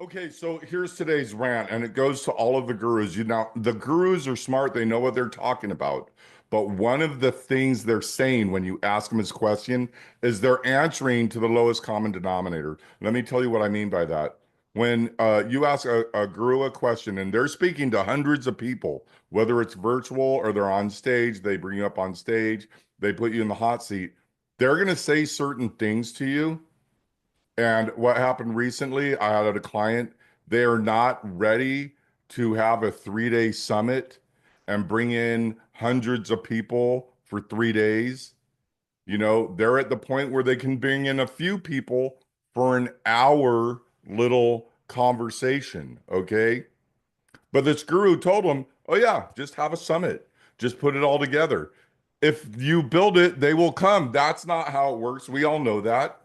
Okay, so here's today's rant, and it goes to all of the gurus. You know, the gurus are smart, they know what they're talking about. But one of the things they're saying when you ask them this question is they're answering to the lowest common denominator. Let me tell you what I mean by that. When you ask a guru a question and they're speaking to hundreds of people, whether it's virtual or they're on stage, they bring you up on stage, they put you in the hot seat, they're going to say certain things to you. And what happened recently, I had a client, they are not ready to have a 3 day summit and bring in hundreds of people for 3 days. You know, they're at the point where they can bring in a few people for an hour little conversation. Okay. But this guru told them, oh, yeah, just have a summit, just put it all together. If you build it, they will come. That's not how it works. We all know that,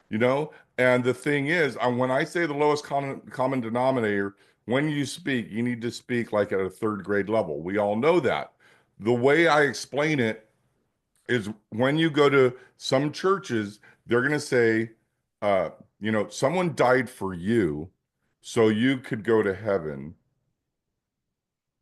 you know? And the thing is, when I say the lowest common denominator, when you speak, you need to speak like at a third grade level. We all know that. The way I explain it is when you go to some churches, they're going to say, uh, someone died for you so you could go to heaven.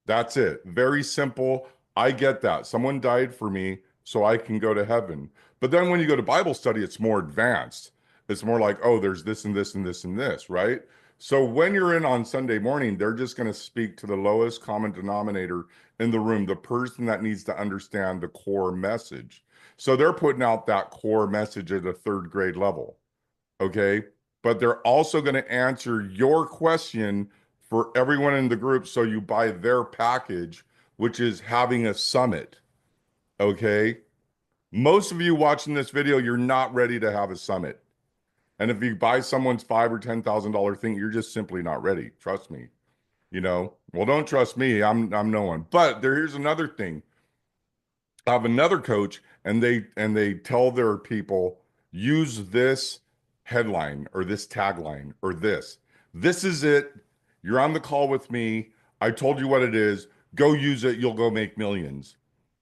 That's it. Very simple. I get that. Someone died for me so I can go to heaven. But then when you go to Bible study, it's more advanced. It's more like, oh, there's this and this and this and this, right? So when you're in on Sunday morning, they're just going to speak to the lowest common denominator in the room, the person that needs to understand the core message. So they're putting out that core message at a third grade level. Okay. But they're also going to answer your question for everyone in the group. So you buy their package, which is having a summit. Okay. Most of you watching this video, you're not ready to have a summit. And if you buy someone's five or $10,000 thing, you're just simply not ready. Trust me. Well, don't trust me. I'm no one. But here's another thing. I have another coach, and they tell their people use this headline or this tagline or this. This is it. You're on the call with me. I told you what it is. Go use it. You'll go make millions.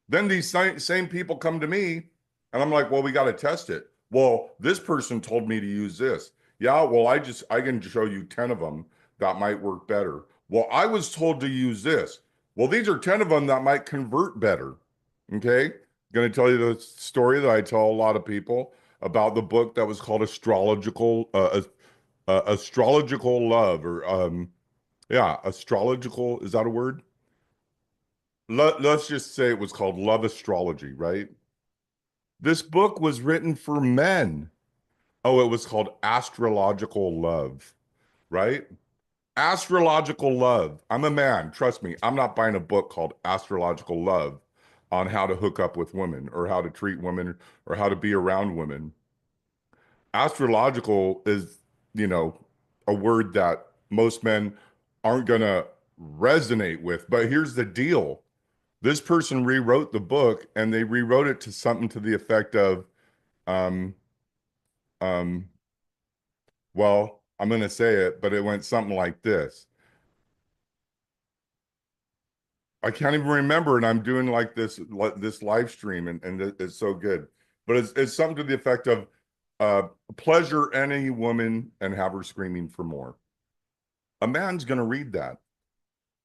Then these same people come to me, and I'm like, well, we got to test it. Well, this person told me to use this. Yeah, well, I can show you 10 of them that might work better. Well, I was told to use this. Well, these are 10 of them that might convert better. Okay. Going to tell you the story that I tell a lot of people about the book that was called Astrological Love, or yeah, astrological, is that a word? Let's just say it was called Love Astrology, right? This book was written for men. Oh, it was called Astrological Love, right? Astrological Love. I'm a man. Trust me. I'm not buying a book called Astrological Love on how to hook up with women or how to treat women or how to be around women. Astrological is, you know, a word that most men aren't going to resonate with. But here's the deal. This person rewrote the book and they rewrote it to something to the effect of, um, um, well, I'm going to say it, but it went something like this. I can't even remember, and I'm doing like this live stream, and it's so good. But it's something to the effect of pleasure any woman and have her screaming for more. A man's going to read that.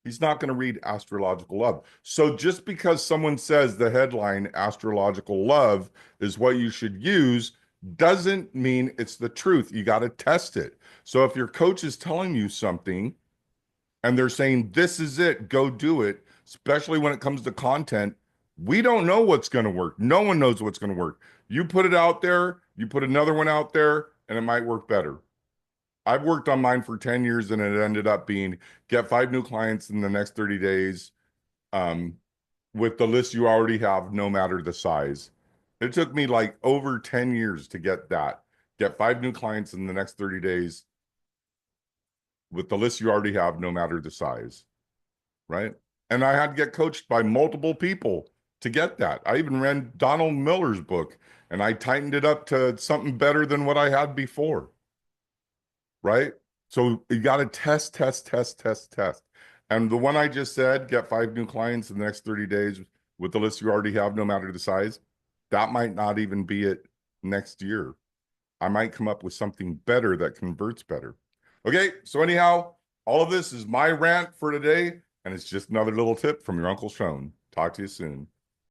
He's not going to read astrological love. So just because someone says the headline astrological love is what you should use doesn't mean it's the truth. You got to test it. So if your coach is telling you something and they're saying, this is it, go do it, especially when it comes to content. We don't know what's going to work. No one knows what's going to work. You put it out there, you put another one out there, and it might work better. I've worked on mine for 10 years and it ended up being get five new clients in the next 30 days um, with the list you already have, no matter the size. It took me like over 10 years to get that. Get five new clients in the next 30 days with the list you already have, no matter the size. Right? And I had to get coached by multiple people to get that. I even read Donald Miller's book and I tightened it up to something better than what I had before. Right? So you got to test, test, test, test, test. And the one I just said, get five new clients in the next 30 days with the list you already have, no matter the size, that might not even be it next year. I might come up with something better that converts better. Okay, so anyhow, all of this is my rant for today, and it's just another little tip from your Uncle Sean. Talk to you soon.